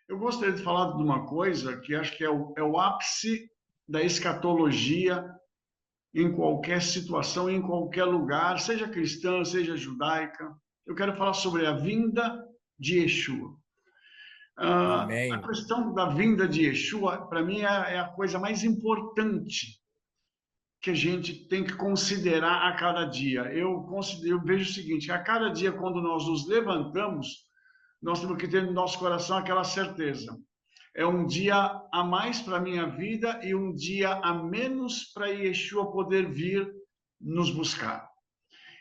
Eu gostaria de falar de uma coisa que acho que é o ápice da escatologia em qualquer situação, em qualquer lugar, seja cristã, seja judaica. Eu quero falar sobre a vinda de Yeshua. A Amém. questão da vinda de Yeshua, para mim, é a coisa mais importante que a gente tem que considerar a cada dia. Eu vejo o seguinte: a cada dia, quando nós nos levantamos, nós temos que ter no nosso coração aquela certeza. É um dia a mais para a minha vida e um dia a menos para Yeshua poder vir nos buscar.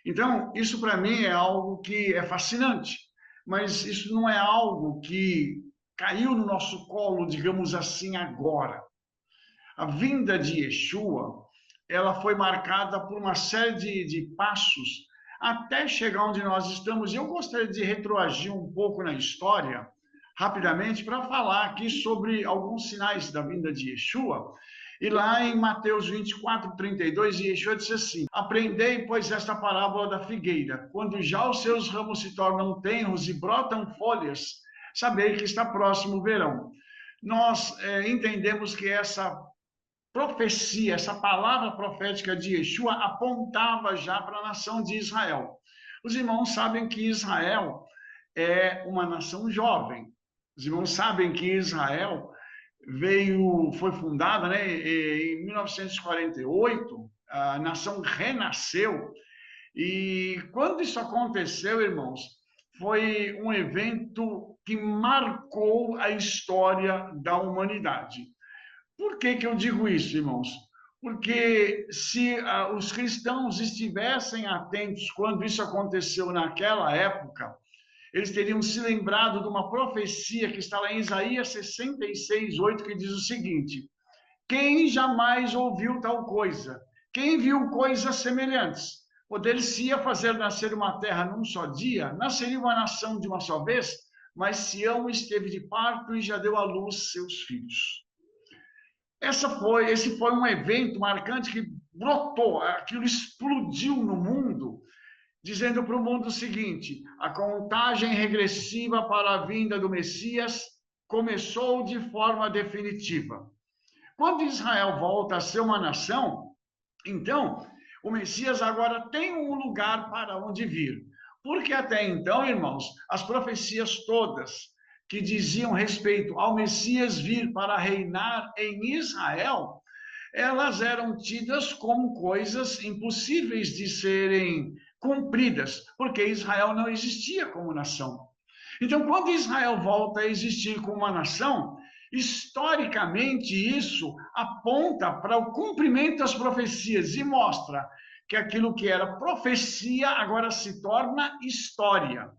Então, isso para mim é algo que é fascinante, mas isso não é algo que caiu no nosso colo, digamos assim, agora. A vinda de Yeshua, ela foi marcada por uma série de passos até chegar onde nós estamos. E eu gostaria de retroagir um pouco na história, rapidamente, para falar aqui sobre alguns sinais da vinda de Yeshua. E lá em Mateus 24:32, Yeshua disse assim: Aprendei, pois, esta parábola da figueira. Quando já os seus ramos se tornam tenros e brotam folhas, sabei que está próximo o verão. Nós entendemos que essa profecia, essa palavra profética de Yeshua apontava já para a nação de Israel. Os irmãos sabem que Israel é uma nação jovem. Os irmãos sabem que Israel foi fundada, né, em 1948, a nação renasceu. E quando isso aconteceu, irmãos, foi um evento que marcou a história da humanidade. Por que que eu digo isso, irmãos? Porque se os cristãos estivessem atentos quando isso aconteceu naquela época, eles teriam se lembrado de uma profecia que está lá em Isaías 66:8, que diz o seguinte: Quem jamais ouviu tal coisa? Quem viu coisas semelhantes? Poder-se-ia fazer nascer uma terra num só dia? Nasceria uma nação de uma só vez? Mas Sião esteve de parto e já deu à luz seus filhos. Esse foi um evento marcante que brotou, aquilo explodiu no mundo, dizendo para o mundo o seguinte: a contagem regressiva para a vinda do Messias começou de forma definitiva. Quando Israel volta a ser uma nação, então o Messias agora tem um lugar para onde vir. Porque até então, irmãos, as profecias todas que diziam respeito ao Messias vir para reinar em Israel, elas eram tidas como coisas impossíveis de serem cumpridas, porque Israel não existia como nação. Então, quando Israel volta a existir como uma nação, historicamente isso aponta para o cumprimento das profecias e mostra que aquilo que era profecia agora se torna história.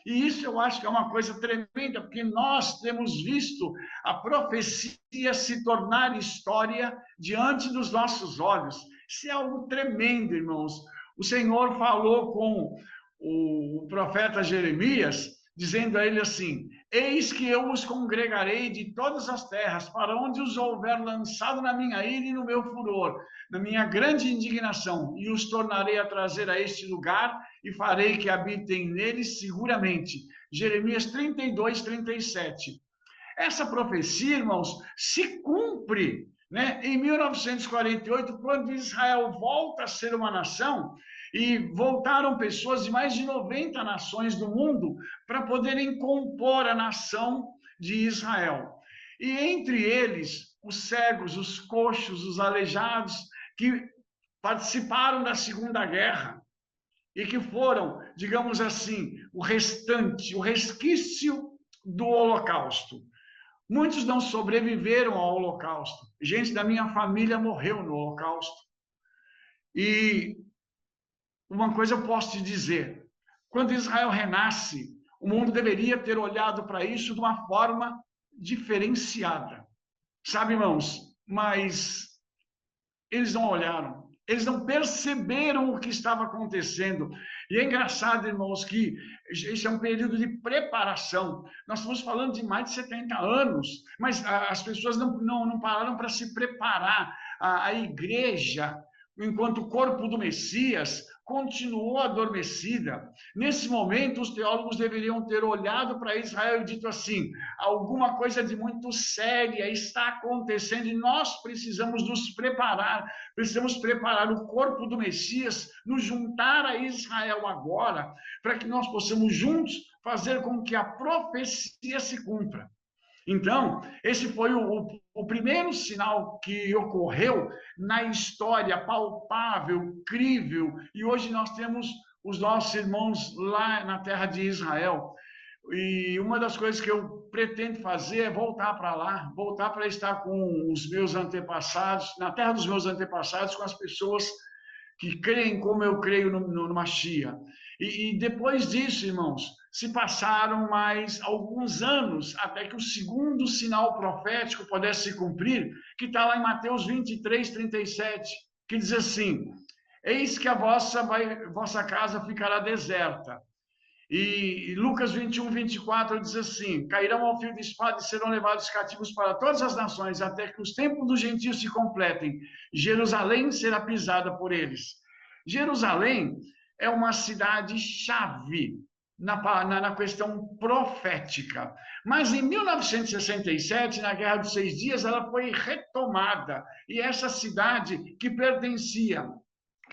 E isso eu acho que é uma coisa tremenda, porque nós temos visto a profecia se tornar história diante dos nossos olhos. Isso é algo tremendo, irmãos. O Senhor falou com o profeta Jeremias, dizendo a ele assim: Eis que eu os congregarei de todas as terras, para onde os houver lançado na minha ira e no meu furor, na minha grande indignação, e os tornarei a trazer a este lugar, e farei que habitem neles seguramente. Jeremias 32:37. Essa profecia, irmãos, se cumpre, né, em 1948, quando Israel volta a ser uma nação, e voltaram pessoas de mais de 90 nações do mundo para poderem compor a nação de Israel. E entre eles, os cegos, os coxos, os aleijados, que participaram da Segunda Guerra e que foram, digamos assim, o restante, o resquício do Holocausto. Muitos não sobreviveram ao Holocausto. Gente da minha família morreu no Holocausto. E uma coisa eu posso te dizer: quando Israel renasce, o mundo deveria ter olhado para isso de uma forma diferenciada. Sabe, irmãos? Mas eles não olharam, eles não perceberam o que estava acontecendo. E é engraçado, irmãos, que esse é um período de preparação. Nós estamos falando de mais de 70 anos, mas as pessoas não pararam para se preparar. A igreja, enquanto corpo do Messias, continuou adormecida. Nesse momento, os teólogos deveriam ter olhado para Israel e dito assim: alguma coisa de muito séria está acontecendo e nós precisamos nos preparar, precisamos preparar o corpo do Messias, nos juntar a Israel agora, para que nós possamos juntos fazer com que a profecia se cumpra. Então, esse foi o primeiro sinal que ocorreu na história palpável, crível, e hoje nós temos os nossos irmãos lá na terra de Israel. E uma das coisas que eu pretendo fazer é voltar para lá, voltar para estar com os meus antepassados, na terra dos meus antepassados, com as pessoas que creem como eu creio no Mashiach. E depois disso, irmãos, se passaram mais alguns anos até que o segundo sinal profético pudesse se cumprir, que está lá em Mateus 23, 37, que diz assim: eis que a vossa casa ficará deserta. E Lucas 21, 24 diz assim: cairão ao fio de espada e serão levados cativos para todas as nações, até que os tempos dos gentios se completem. Jerusalém será pisada por eles. Jerusalém é uma cidade-chave na questão profética. Mas em 1967, na Guerra dos 6 Dias, ela foi retomada. E essa cidade que pertencia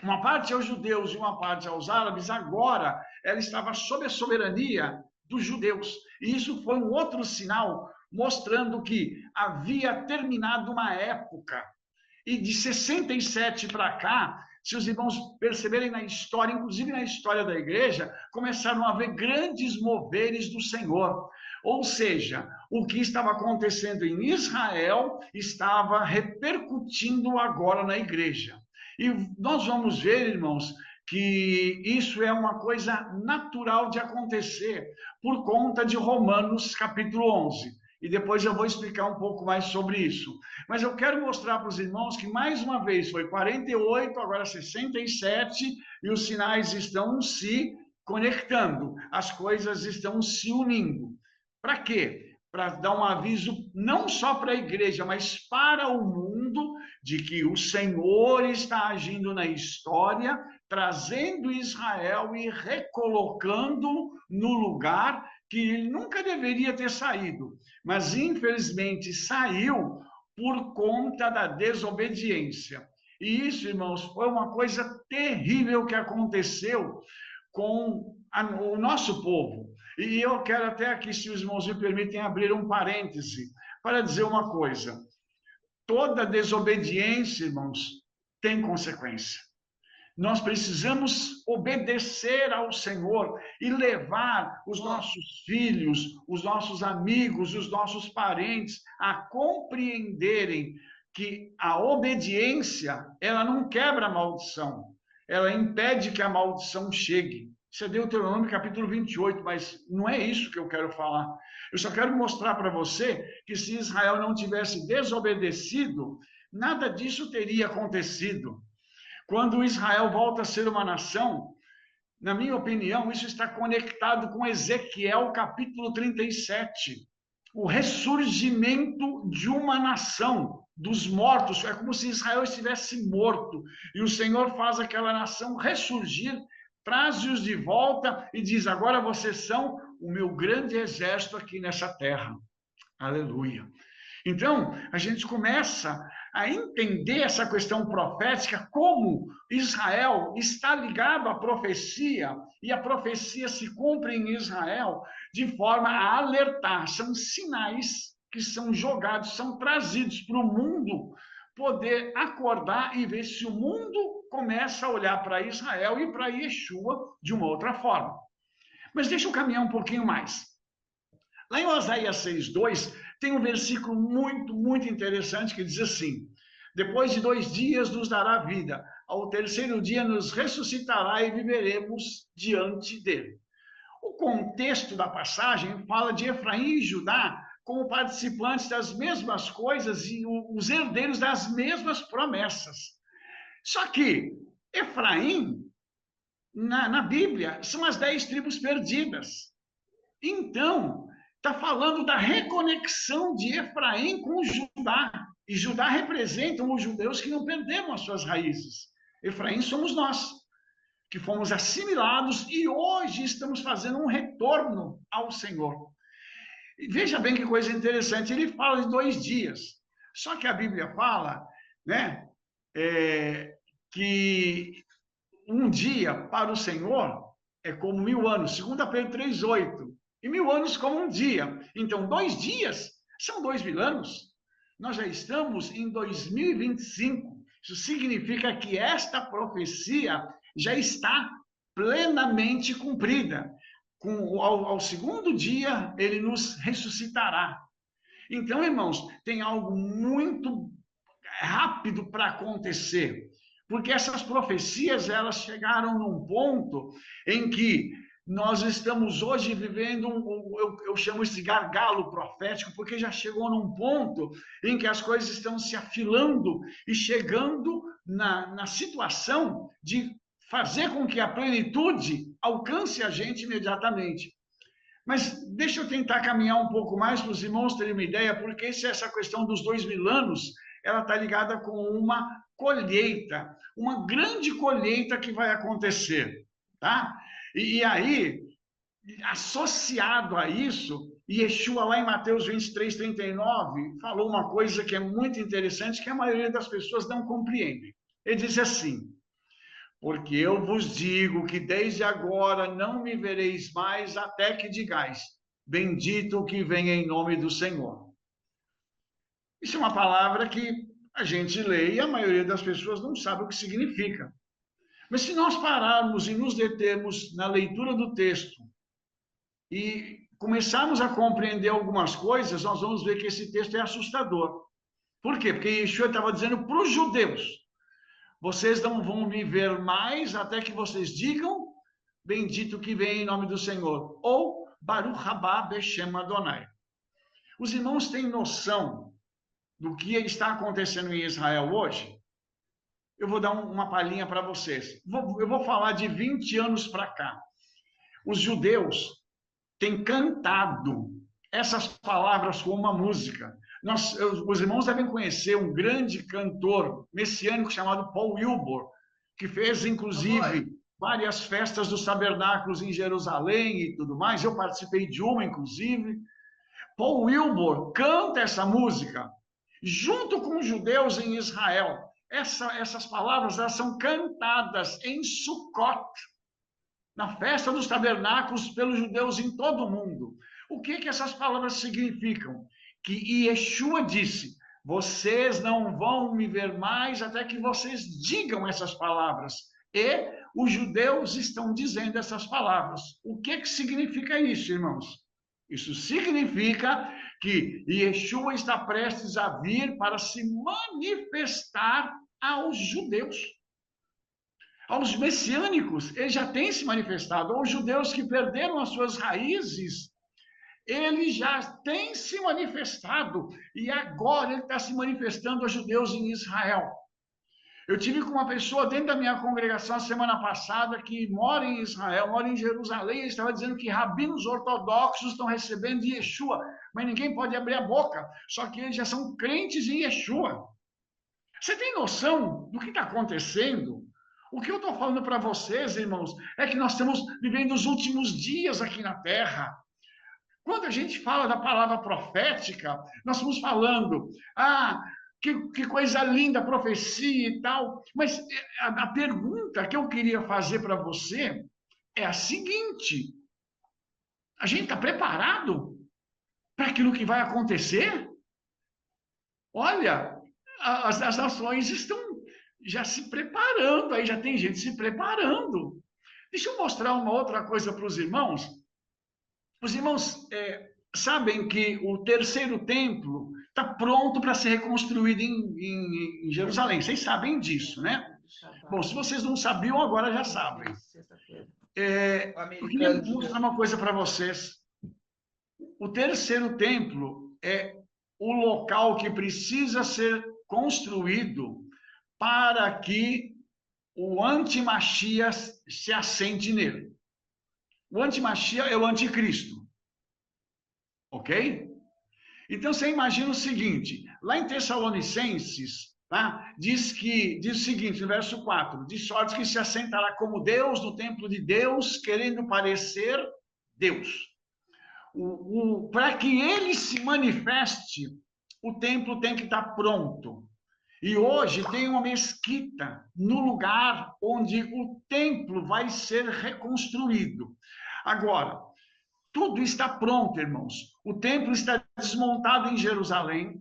uma parte aos judeus e uma parte aos árabes, agora ela estava sob a soberania dos judeus. E isso foi um outro sinal mostrando que havia terminado uma época. E de 67 para cá, se os irmãos perceberem na história, inclusive na história da igreja, começaram a haver grandes moveres do Senhor. Ou seja, o que estava acontecendo em Israel estava repercutindo agora na igreja. E nós vamos ver, irmãos, que isso é uma coisa natural de acontecer por conta de Romanos capítulo 11. E depois eu vou explicar um pouco mais sobre isso. Mas eu quero mostrar para os irmãos que, mais uma vez, foi 48, agora 67, e os sinais estão se conectando, as coisas estão se unindo. Para quê? Para dar um aviso não só para a igreja, mas para o mundo, de que o Senhor está agindo na história, trazendo Israel e recolocando no lugar que ele nunca deveria ter saído, mas infelizmente saiu por conta da desobediência. E isso, irmãos, foi uma coisa terrível que aconteceu com o nosso povo. E eu quero até aqui, se os irmãos me permitem, abrir um parêntese para dizer uma coisa. Toda desobediência, irmãos, tem consequência. Nós precisamos obedecer ao Senhor e levar os nossos filhos, os nossos amigos, os nossos parentes a compreenderem que a obediência, ela não quebra a maldição, ela impede que a maldição chegue. Isso é Deuteronômio capítulo 28, mas não é isso que eu quero falar. Eu só quero mostrar para você que se Israel não tivesse desobedecido, nada disso teria acontecido. Quando Israel volta a ser uma nação, na minha opinião, isso está conectado com Ezequiel capítulo 37. O ressurgimento de uma nação dos mortos. É como se Israel estivesse morto. E o Senhor faz aquela nação ressurgir, traz-os de volta e diz: agora vocês são o meu grande exército aqui nessa terra. Aleluia. Então, a gente começa a entender essa questão profética, como Israel está ligado à profecia, e a profecia se cumpre em Israel de forma a alertar. São sinais que são jogados, são trazidos para o mundo poder acordar e ver se o mundo começa a olhar para Israel e para Yeshua de uma outra forma. Mas deixa eu caminhar um pouquinho mais. Lá em Oséias 6:2, tem um versículo muito, muito interessante que diz assim: depois de 2 dias nos dará vida, ao terceiro dia nos ressuscitará e viveremos diante dele. O contexto da passagem fala de Efraim e Judá como participantes das mesmas coisas e os herdeiros das mesmas promessas. Só que Efraim, na Bíblia, são as 10 tribos perdidas. Então, está falando da reconexão de Efraim com Judá. E Judá representam os judeus que não perderam as suas raízes. Efraim somos nós, que fomos assimilados e hoje estamos fazendo um retorno ao Senhor. E veja bem que coisa interessante, ele fala de 2 dias. Só que a Bíblia fala, né, que um dia para o Senhor é como 1000 anos, 2 Pedro 3,8. E 1000 anos como um dia. Então, 2 dias são 2000 anos. Nós já estamos em 2025. Isso significa que esta profecia já está plenamente cumprida. Ao segundo dia, ele nos ressuscitará. Então, irmãos, tem algo muito rápido para acontecer, porque essas profecias, elas chegaram num ponto em que nós estamos hoje vivendo, eu chamo isso de gargalo profético, porque já chegou num ponto em que as coisas estão se afilando e chegando na situação de fazer com que a plenitude alcance a gente imediatamente. Mas deixa eu tentar caminhar um pouco mais para os irmãos terem uma ideia, porque essa questão dos 2000 anos, ela está ligada com uma colheita, uma grande colheita que vai acontecer, tá? E aí, associado a isso, Yeshua lá em Mateus 23:39, falou uma coisa que é muito interessante, que a maioria das pessoas não compreende. Ele diz assim: porque eu vos digo que desde agora não me vereis mais, até que digais, bendito o que vem em nome do Senhor. Isso é uma palavra que a gente lê e a maioria das pessoas não sabe o que significa. Mas se nós pararmos e nos determos na leitura do texto e começarmos a compreender algumas coisas, nós vamos ver que esse texto é assustador. Por quê? Porque Yeshua estava dizendo para os judeus: vocês não vão me ver mais até que vocês digam, bendito que vem em nome do Senhor. Ou, Baruch Haba Beshem Adonai. Os irmãos têm noção do que está acontecendo em Israel hoje? Eu vou dar uma palhinha para vocês. Eu vou falar de 20 anos para cá. Os judeus têm cantado essas palavras com uma música. Os irmãos devem conhecer um grande cantor messiânico chamado Paul Wilbur, que fez, inclusive, várias festas dos tabernáculos em Jerusalém e tudo mais. Eu participei de uma, inclusive. Paul Wilbur canta essa música junto com os judeus em Israel. Essas palavras, elas são cantadas em Sukkot, na festa dos tabernáculos, pelos judeus em todo o mundo. O que essas palavras significam? Que Yeshua disse: vocês não vão me ver mais até que vocês digam essas palavras. E os judeus estão dizendo essas palavras. O que significa isso, irmãos? Isso significa que Yeshua está prestes a vir para se manifestar aos judeus. Aos messiânicos, ele já tem se manifestado. Aos judeus que perderam as suas raízes, ele já tem se manifestado. E agora ele está se manifestando aos judeus em Israel. Eu tive com uma pessoa dentro da minha congregação a semana passada que mora em Israel, mora em Jerusalém, ele estava dizendo que rabinos ortodoxos estão recebendo Yeshua, mas ninguém pode abrir a boca, só que eles já são crentes em Yeshua. Você tem noção do que está acontecendo? O que eu estou falando para vocês, irmãos, é que nós estamos vivendo os últimos dias aqui na Terra. Quando a gente fala da palavra profética, nós estamos falando, que coisa linda a profecia e tal. Mas a pergunta que eu queria fazer para você é a seguinte: a gente está preparado para aquilo que vai acontecer? Olha, as nações estão já se preparando, aí já tem gente se preparando. Deixa eu mostrar uma outra coisa para os irmãos. Os irmãos sabem que o terceiro templo está pronto para ser reconstruído em Jerusalém. Vocês sabem disso, né? Bom, se vocês não sabiam, agora já sabem. Eu queria mostrar uma coisa para vocês. O terceiro templo é o local que precisa ser construído para que o antimachias se assente nele. O antimachias é o anticristo. Ok? Então, você imagina o seguinte, lá em Tessalonicenses, tá? Diz o seguinte, no verso 4, de sorte que se assentará como Deus no templo de Deus, querendo parecer Deus. Para que ele se manifeste, o templo tem que estar pronto. E hoje tem uma mesquita no lugar onde o templo vai ser reconstruído. Agora, tudo está pronto, irmãos. O templo está desmontado em Jerusalém,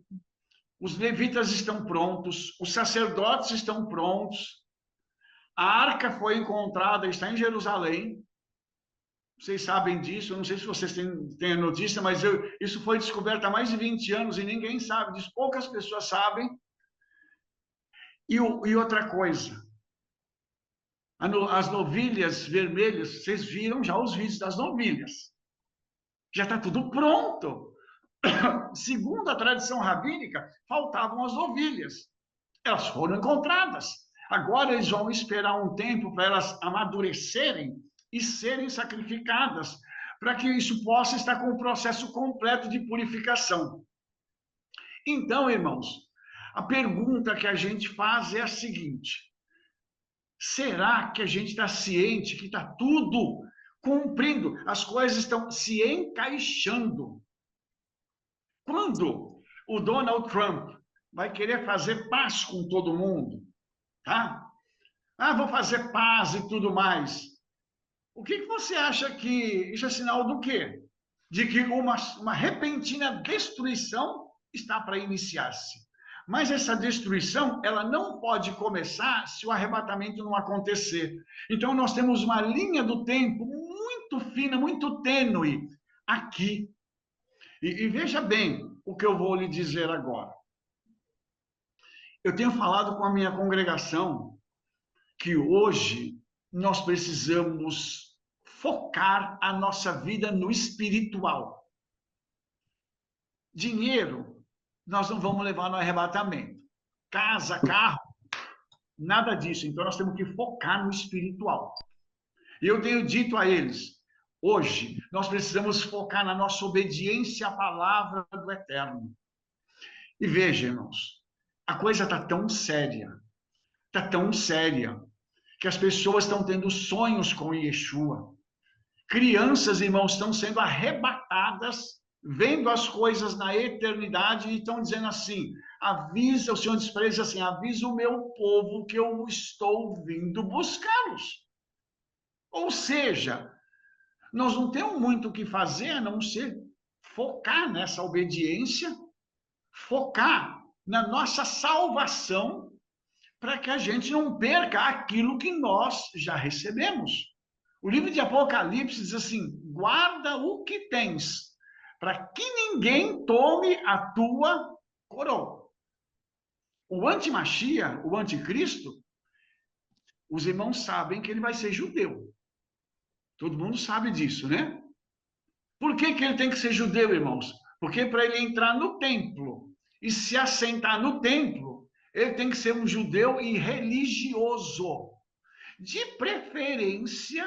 os levitas estão prontos, os sacerdotes estão prontos, a arca foi encontrada, está em Jerusalém. Vocês sabem disso, eu não sei se vocês têm a notícia, mas isso foi descoberto há mais de 20 anos e ninguém sabe disso, poucas pessoas sabem. E outra coisa, as novilhas vermelhas, vocês viram já os vídeos das novilhas. Já está tudo pronto. Segundo a tradição rabínica, faltavam as novilhas. Elas foram encontradas. Agora eles vão esperar um tempo para elas amadurecerem e serem sacrificadas, para que isso possa estar com o processo completo de purificação. Então, irmãos, a pergunta que a gente faz é a seguinte: será que a gente está ciente que está tudo cumprindo? As coisas estão se encaixando. Quando o Donald Trump vai querer fazer paz com todo mundo, tá? Vou fazer paz e tudo mais. O que você acha que isso é sinal do quê? De que uma repentina destruição está para iniciar-se. Mas essa destruição, ela não pode começar se o arrebatamento não acontecer. Então, nós temos uma linha do tempo muito fina, muito tênue aqui. E veja bem o que eu vou lhe dizer agora. Eu tenho falado com a minha congregação que hoje nós precisamos focar a nossa vida no espiritual. Dinheiro, nós não vamos levar no arrebatamento. Casa, carro, nada disso. Então, nós temos que focar no espiritual. E eu tenho dito a eles, hoje, nós precisamos focar na nossa obediência à palavra do Eterno. E veja, irmãos, a coisa está tão séria, que as pessoas estão tendo sonhos com Yeshua. Crianças, irmãos, estão sendo arrebatadas, vendo as coisas na eternidade e estão dizendo assim, avisa, o Senhor diz para eles assim, avisa o meu povo que eu estou vindo buscá-los. Ou seja, nós não temos muito o que fazer a não ser focar nessa obediência, focar na nossa salvação, para que a gente não perca aquilo que nós já recebemos. O livro de Apocalipse diz assim, guarda o que tens, para que ninguém tome a tua coroa. O antimachia, o anticristo, os irmãos sabem que ele vai ser judeu. Todo mundo sabe disso, né? Por que ele tem que ser judeu, irmãos? Porque para ele entrar no templo e se assentar no templo, ele tem que ser um judeu e religioso. De preferência,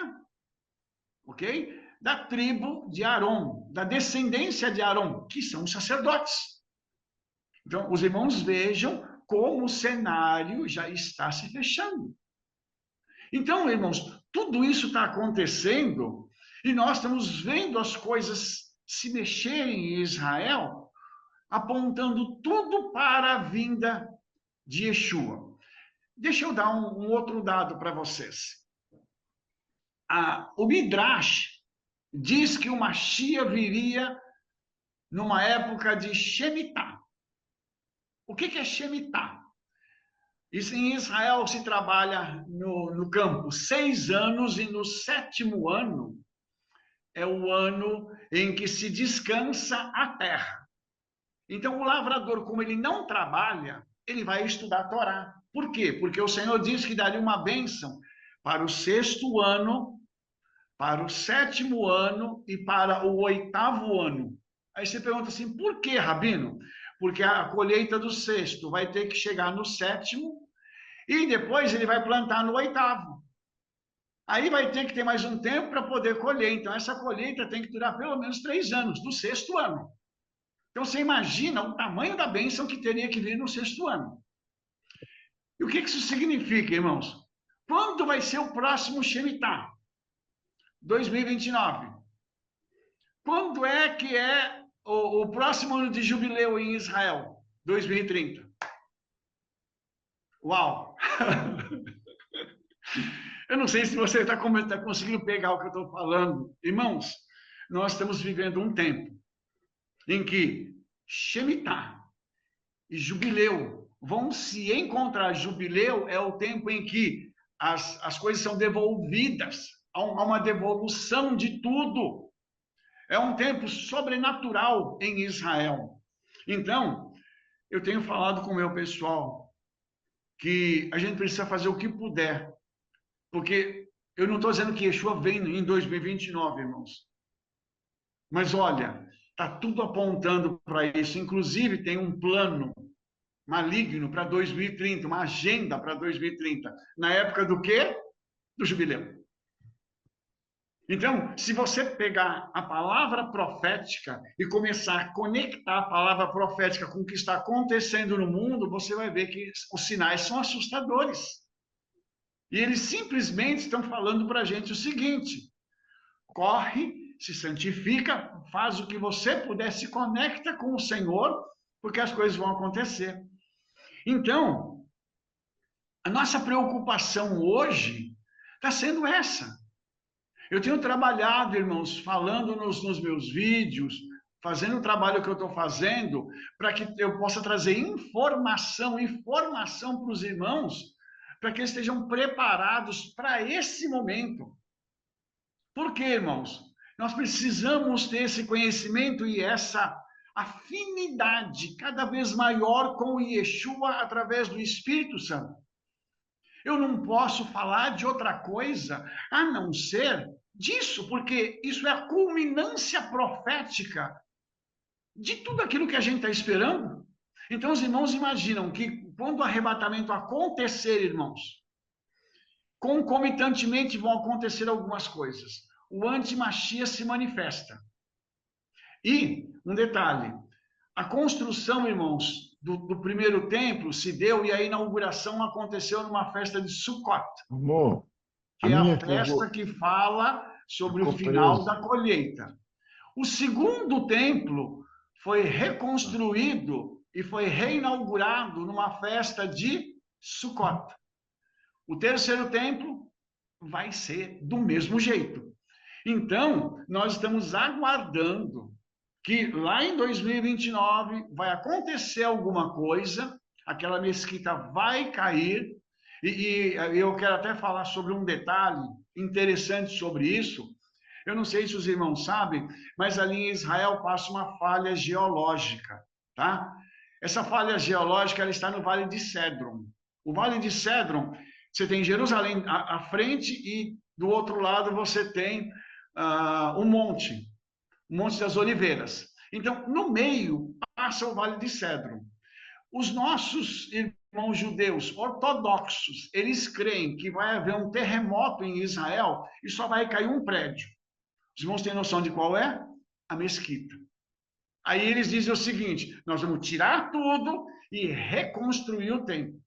ok? Da tribo de Arom, da descendência de Arom, que são os sacerdotes. Então, os irmãos vejam como o cenário já está se fechando. Então, irmãos, tudo isso está acontecendo e nós estamos vendo as coisas se mexerem em Israel, apontando tudo para a vinda de Yeshua. Deixa eu dar um outro dado para vocês. O Midrash diz que o Mashiach viria numa época de Shemitah. O que é Shemitah? Isso em Israel se trabalha no campo 6 anos e no 7º ano é o ano em que se descansa a terra. Então o lavrador, como ele não trabalha, ele vai estudar a Torá. Por quê? Porque o Senhor diz que daria uma bênção para o 6º ano, para o 7º ano e para o 8º ano. Aí você pergunta assim, por que, Rabino? Porque a colheita do 6º vai ter que chegar no 7º e depois ele vai plantar no 8º. Aí vai ter que ter mais um tempo para poder colher. Então, essa colheita tem que durar pelo menos 3 anos, do 6º ano. Então, você imagina o tamanho da bênção que teria que vir no 6º ano. E o que isso significa, irmãos? Quando vai ser o próximo Shemitah? 2029. Quando é que é o próximo ano de jubileu em Israel? 2030. Uau! Eu não sei se você está conseguindo pegar o que eu estou falando. Irmãos, nós estamos vivendo um tempo em que Shemitah e jubileu vão se encontrar. Jubileu é o tempo em que as coisas são devolvidas, há uma devolução de tudo. É um tempo sobrenatural em Israel. Então, eu tenho falado com o meu pessoal que a gente precisa fazer o que puder, porque eu não estou dizendo que Yeshua vem em 2029, irmãos. Mas olha, está tudo apontando para isso. Inclusive, tem um plano maligno para 2030, uma agenda para 2030. Na época do quê? Do jubileu. Então, se você pegar a palavra profética e começar a conectar a palavra profética com o que está acontecendo no mundo, você vai ver que os sinais são assustadores. E eles simplesmente estão falando para a gente o seguinte: corre, se santifica, faz o que você puder, se conecta com o Senhor, porque as coisas vão acontecer. Então, a nossa preocupação hoje está sendo essa. Eu tenho trabalhado, irmãos, falando nos meus vídeos, fazendo o trabalho que eu estou fazendo, para que eu possa trazer informação para os irmãos, para que eles estejam preparados para esse momento. Por quê, irmãos? Nós precisamos ter esse conhecimento e essa afinidade cada vez maior com o Yeshua através do Espírito Santo. Eu não posso falar de outra coisa a não ser disso, porque isso é a culminância profética de tudo aquilo que a gente está esperando. Então, os irmãos imaginam que quando o arrebatamento acontecer, irmãos, concomitantemente vão acontecer algumas coisas. O antimachia se manifesta. E, um detalhe, a construção, irmãos, do primeiro templo se deu e a inauguração aconteceu numa festa de Sukkot. Amor, Que a é a minha que eu festa vou. que fala sobre o Ficou final preso. da colheita. O segundo templo foi reconstruído e foi reinaugurado numa festa de Sukkot. O terceiro templo vai ser do mesmo jeito. Então, nós estamos aguardando que lá em 2029 vai acontecer alguma coisa, aquela mesquita vai cair, e eu quero até falar sobre um detalhe interessante sobre isso. Eu não sei se os irmãos sabem, mas ali em Israel passa uma falha geológica, tá? Essa falha geológica ela está no Vale de Cédron. O Vale de Cédron, você tem Jerusalém à frente e do outro lado você tem o Monte das Oliveiras. Então, no meio passa o Vale de Cédron. Os nossos irmãos judeus ortodoxos, eles creem que vai haver um terremoto em Israel e só vai cair um prédio. Os irmãos têm noção de qual é? A mesquita. Aí eles dizem o seguinte: nós vamos tirar tudo e reconstruir o templo.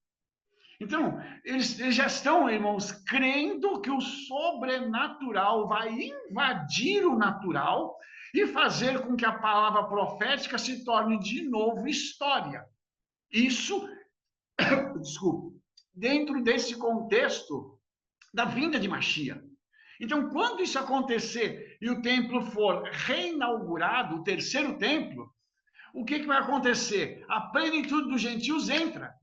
Então, eles já estão, irmãos, crendo que o sobrenatural vai invadir o natural e fazer com que a palavra profética se torne de novo história. Isso, desculpe, dentro desse contexto da vinda de Mashiach. Então, quando isso acontecer e o templo for reinaugurado, o terceiro templo, o que vai acontecer? A plenitude dos gentios entra.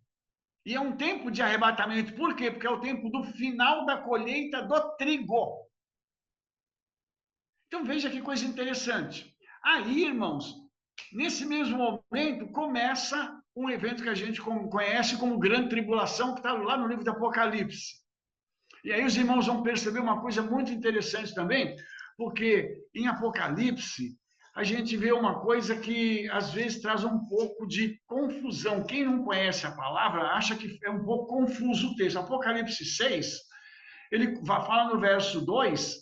E é um tempo de arrebatamento. Por quê? Porque é o tempo do final da colheita do trigo. Então, veja que coisa interessante. Aí, irmãos, nesse mesmo momento, começa um evento que a gente conhece como Grande Tribulação, que está lá no livro do Apocalipse. E aí os irmãos vão perceber uma coisa muito interessante também, porque em Apocalipse a gente vê uma coisa que às vezes traz um pouco de confusão. Quem não conhece a palavra acha que é um pouco confuso o texto. Apocalipse 6, ele fala no verso 2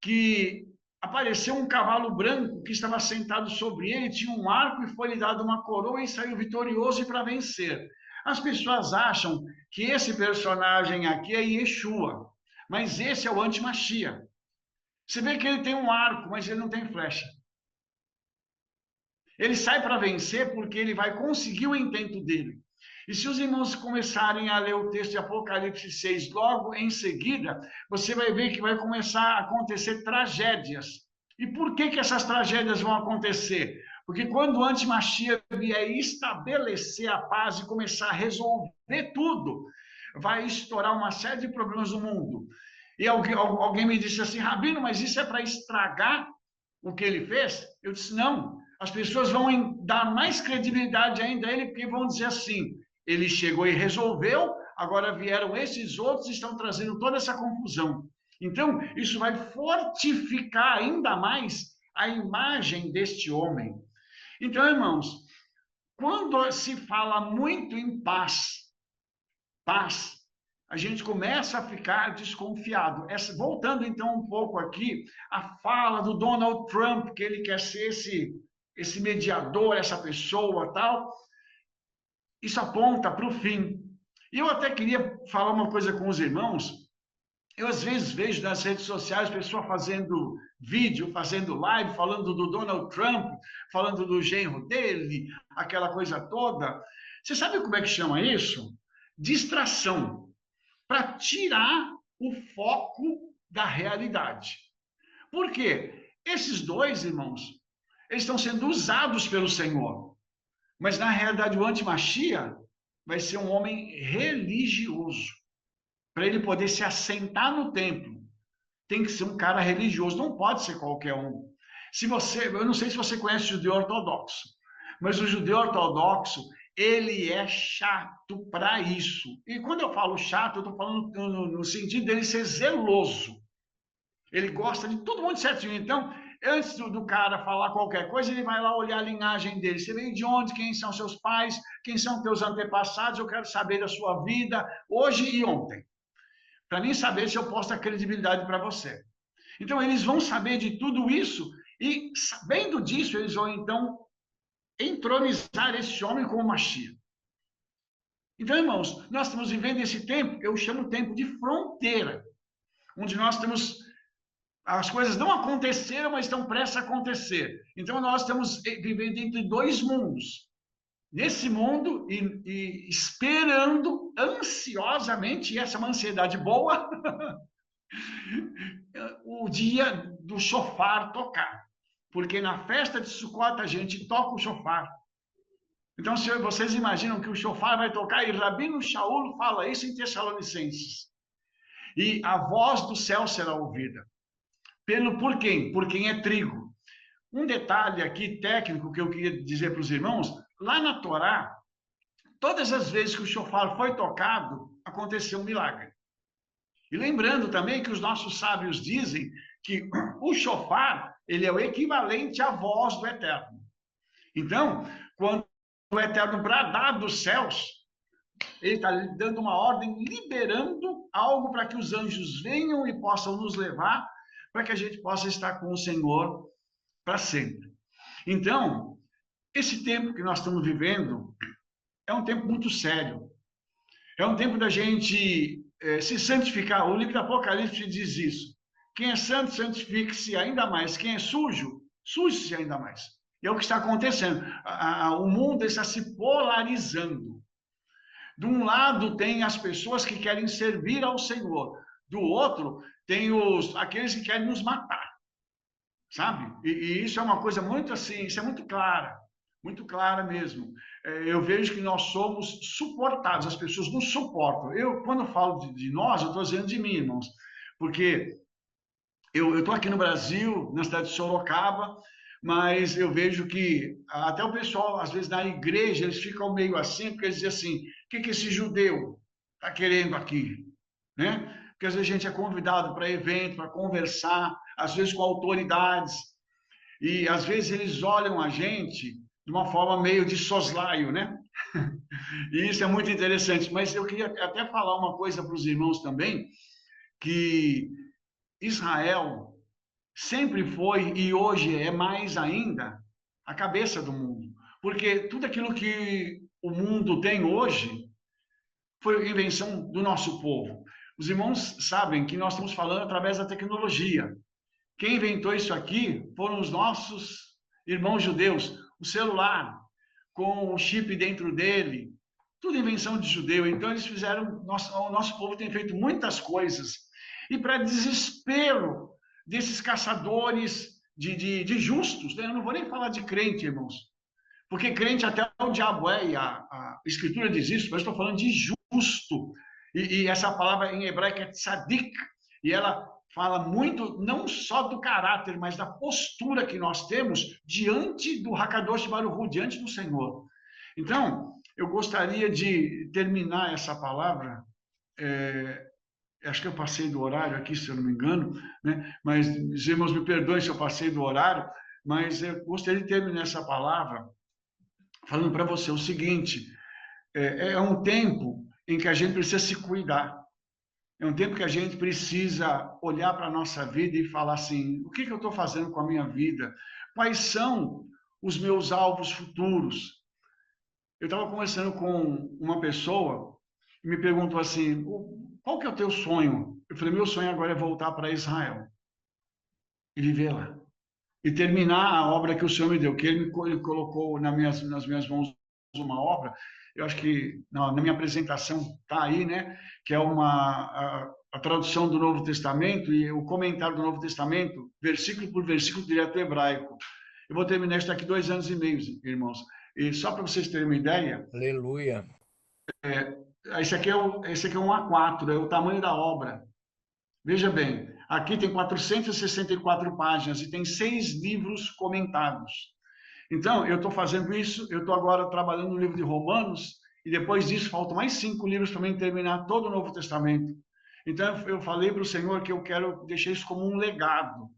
que apareceu um cavalo branco que estava sentado sobre ele, tinha um arco e foi-lhe dado uma coroa e saiu vitorioso para vencer. As pessoas acham que esse personagem aqui é Yeshua, mas esse é o anti-Machia. Você vê que ele tem um arco, mas ele não tem flecha. Ele sai para vencer porque ele vai conseguir o intento dele. E se os irmãos começarem a ler o texto de Apocalipse 6, logo em seguida, você vai ver que vai começar a acontecer tragédias. E por que essas tragédias vão acontecer? Porque quando o anti-Machia vier estabelecer a paz e começar a resolver tudo, vai estourar uma série de problemas no mundo. E alguém me disse assim, Rabino, mas isso é para estragar o que ele fez? Eu disse, não. As pessoas vão dar mais credibilidade ainda a ele, porque vão dizer assim, ele chegou e resolveu, agora vieram esses outros e estão trazendo toda essa confusão. Então, isso vai fortificar ainda mais a imagem deste homem. Então, irmãos, quando se fala muito em paz, a gente começa a ficar desconfiado. Voltando então um pouco aqui, a fala do Donald Trump, que ele quer ser esse mediador, essa pessoa, tal, isso aponta para o fim. E eu até queria falar uma coisa com os irmãos. Eu, às vezes, vejo nas redes sociais pessoas fazendo vídeo, fazendo live, falando do Donald Trump, falando do genro dele, aquela coisa toda. Você sabe como é que chama isso? Distração. Para tirar o foco da realidade. Por quê? Esses dois, irmãos, eles estão sendo usados pelo Senhor. Mas, na realidade, o anti-Machia vai ser um homem religioso. Para ele poder se assentar no templo, tem que ser um cara religioso, não pode ser qualquer um. Eu não sei se você conhece o judeu ortodoxo, mas o judeu ortodoxo, ele é chato para isso. E quando eu falo chato, eu estou falando no sentido dele ser zeloso. Ele gosta de tudo muito certinho. Então, antes do cara falar qualquer coisa, ele vai lá olhar a linhagem dele. Você veio de onde? Quem são seus pais? Quem são teus antepassados? Eu quero saber da sua vida, hoje e ontem. Para mim saber se eu posso dar credibilidade para você. Então, eles vão saber de tudo isso e, sabendo disso, eles vão, então, entronizar esse homem como Machia. Então, irmãos, nós estamos vivendo esse tempo, eu chamo tempo de fronteira, onde nós temos, as coisas não aconteceram, mas estão prestes a acontecer. Então, nós estamos vivendo entre dois mundos. Nesse mundo e esperando ansiosamente, e essa é uma ansiedade boa, o dia do shofar tocar. Porque na festa de Sukkot a gente toca o shofar. Então, se vocês imaginam que o shofar vai tocar, e Rabino Shaul fala isso em Tessalonicenses. E a voz do céu será ouvida. Por quem? Por quem é trigo. Um detalhe aqui técnico que eu queria dizer para os irmãos, lá na Torá, todas as vezes que o shofar foi tocado, aconteceu um milagre. E lembrando também que os nossos sábios dizem que o shofar, ele é o equivalente à voz do Eterno. Então, quando o Eterno bradar dos céus, ele está dando uma ordem, liberando algo para que os anjos venham e possam nos levar, para que a gente possa estar com o Senhor para sempre. Então, esse tempo que nós estamos vivendo é um tempo muito sério. É um tempo da gente se santificar. O livro do Apocalipse diz isso. Quem é santo, santifique-se ainda mais. Quem é sujo, suje-se ainda mais. E é o que está acontecendo. O mundo está se polarizando. De um lado, tem as pessoas que querem servir ao Senhor. Do outro, tem aqueles que querem nos matar. Sabe? E isso é uma coisa muito assim, isso é muito clara mesmo. Eu vejo que nós somos suportados, as pessoas nos suportam. Quando eu falo de nós, eu estou dizendo de mim, irmãos, porque eu estou aqui no Brasil, na cidade de Sorocaba, mas eu vejo que até o pessoal, às vezes, na igreja, eles ficam meio assim, porque eles dizem assim, o que esse judeu está querendo aqui? Né? Porque às vezes a gente é convidado para evento, para conversar, às vezes com autoridades, e às vezes eles olham a gente de uma forma meio de soslaio, né? E isso é muito interessante. Mas eu queria até falar uma coisa para os irmãos também, que Israel sempre foi e hoje é mais ainda a cabeça do mundo. Porque tudo aquilo que o mundo tem hoje foi invenção do nosso povo. Os irmãos sabem que nós estamos falando através da tecnologia. Quem inventou isso aqui foram os nossos irmãos judeus. O celular, com o chip dentro dele, tudo invenção de judeu. Então, eles fizeram... o nosso povo tem feito muitas coisas. E para desespero desses caçadores de justos, né? Eu não vou nem falar de crente, irmãos, porque crente até o diabo é, e a Escritura diz isso, mas eu estou falando de justo. E essa palavra em hebraico é tzadik, e ela fala muito, não só do caráter, mas da postura que nós temos diante do Hakadosh Baruch Hu, diante do Senhor. Então, eu gostaria de terminar essa palavra, acho que eu passei do horário aqui, se eu não me engano, né? Mas, os irmãos, me perdoem se eu passei do horário, mas eu gostaria de terminar essa palavra falando para você o seguinte: é um tempo em que a gente precisa se cuidar. É um tempo que a gente precisa olhar para a nossa vida e falar assim: o que eu estou fazendo com a minha vida? Quais são os meus alvos futuros? Eu estava conversando com uma pessoa e me perguntou assim: qual que é o teu sonho? Eu falei: meu sonho agora é voltar para Israel e viver lá. E terminar a obra que o Senhor me deu, que Ele me colocou nas minhas mãos uma obra. Eu acho que na minha apresentação está aí, né? Que é a tradução do Novo Testamento e o comentário do Novo Testamento, versículo por versículo, direto hebraico. Eu vou terminar isso daqui 2 anos e meio, irmãos. E só para vocês terem uma ideia... Aleluia. Esse aqui é um A4, é o tamanho da obra. Veja bem, aqui tem 464 páginas e tem 6 livros comentados. Então, eu estou fazendo isso, eu estou agora trabalhando no livro de Romanos, e depois disso faltam mais 5 livros para mim terminar todo o Novo Testamento. Então, eu falei para o Senhor que eu quero deixar isso como um legado,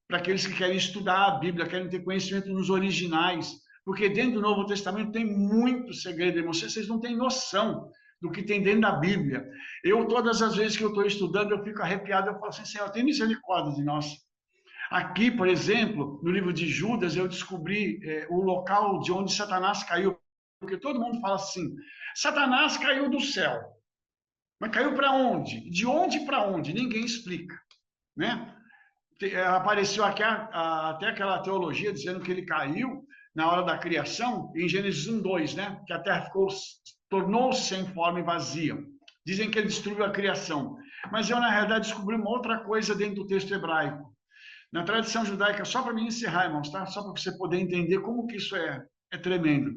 para aqueles que querem estudar a Bíblia, querem ter conhecimento nos originais, porque dentro do Novo Testamento tem muito segredo, irmãos, vocês não têm noção do que tem dentro da Bíblia. Todas as vezes que eu estou estudando, eu fico arrepiado, eu falo assim: Senhor, tem misericórdia de nós. Aqui, por exemplo, no livro de Judas, eu descobri o local de onde Satanás caiu, porque todo mundo fala assim: Satanás caiu do céu. Mas caiu para onde? De onde para onde? Ninguém explica, né? Apareceu aqui até aquela teologia dizendo que ele caiu na hora da criação, em Gênesis 1:2, né? Que a terra tornou-se sem forma e vazia. Dizem que ele destruiu a criação. Mas eu, na realidade, descobri uma outra coisa dentro do texto hebraico. Na tradição judaica, só para me encerrar, irmãos, tá? Só para você poder entender como que isso é tremendo.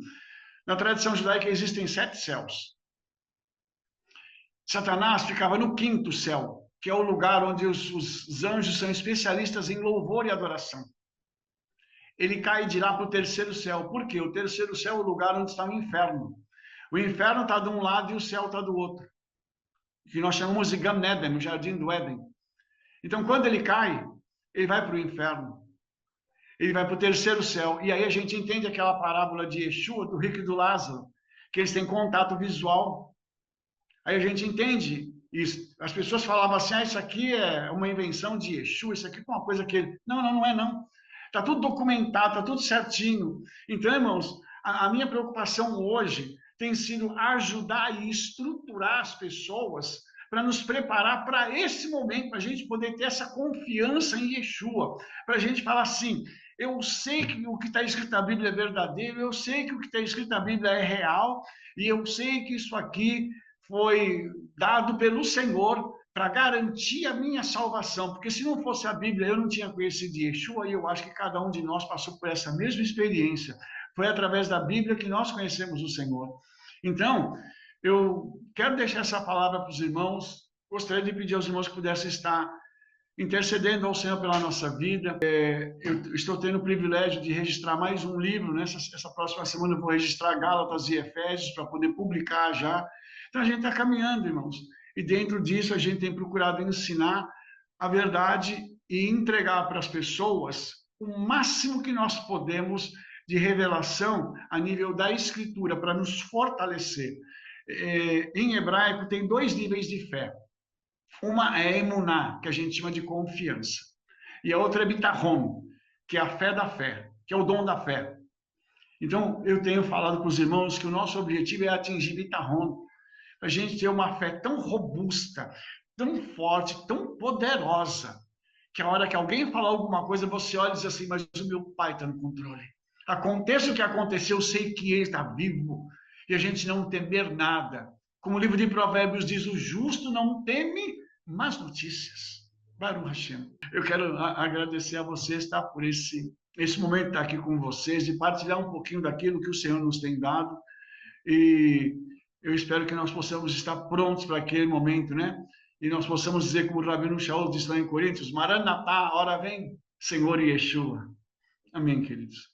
Na tradição judaica existem 7 céus. Satanás ficava no 5º céu, que é o lugar onde os anjos são especialistas em louvor e adoração. Ele cai de lá para o 3º céu. Por quê? O 3º céu é o lugar onde está o inferno. O inferno está de um lado e o céu está do outro, que nós chamamos de Gan Eden, o jardim do Éden. Então, quando ele cai, ele vai para o inferno. Ele vai para o 3º céu. E aí a gente entende aquela parábola de Yeshua, do rico e do Lázaro, que eles têm contato visual. Aí a gente entende isso. As pessoas falavam assim: isso aqui é uma invenção de Yeshua, isso aqui é uma coisa que ele... Não é não. Está tudo documentado, está tudo certinho. Então, irmãos, a minha preocupação hoje tem sido ajudar e estruturar as pessoas para nos preparar para esse momento, para a gente poder ter essa confiança em Yeshua, para a gente falar assim: eu sei que o que está escrito na Bíblia é verdadeiro, eu sei que o que está escrito na Bíblia é real, e eu sei que isso aqui foi dado pelo Senhor para garantir a minha salvação, porque se não fosse a Bíblia, eu não tinha conhecido Yeshua, e eu acho que cada um de nós passou por essa mesma experiência. Foi através da Bíblia que nós conhecemos o Senhor. Então, eu quero deixar essa palavra para os irmãos, gostaria de pedir aos irmãos que pudessem estar intercedendo ao Senhor pela nossa vida. Eu estou tendo o privilégio de registrar mais um livro, né? Essa próxima semana eu vou registrar Gálatas e Efésios para poder publicar já. Então a gente está caminhando, irmãos, e dentro disso a gente tem procurado ensinar a verdade e entregar para as pessoas o máximo que nós podemos de revelação a nível da Escritura, para nos fortalecer. Em hebraico tem 2 níveis de fé. Uma é emuná, que a gente chama de confiança. E a outra é bitachon, que é a fé da fé, que é o dom da fé. Então, eu tenho falado para os irmãos que o nosso objetivo é atingir bitachon, A gente ter uma fé tão robusta, tão forte, tão poderosa, que a hora que alguém falar alguma coisa, você olha e diz assim, mas o meu pai está no controle. Aconteça o que acontecer, eu sei que ele está vivo. E a gente não temer nada. Como o livro de Provérbios diz, o justo não teme más notícias. Baruch Hashem. Eu quero agradecer a vocês, tá, por esse momento de estar aqui com vocês, de partilhar um pouquinho daquilo que o Senhor nos tem dado. E eu espero que nós possamos estar prontos para aquele momento, né? E nós possamos dizer, como o Rabino Shaul disse lá em Coríntios, Maranatá, hora vem, Senhor Yeshua. Amém, queridos.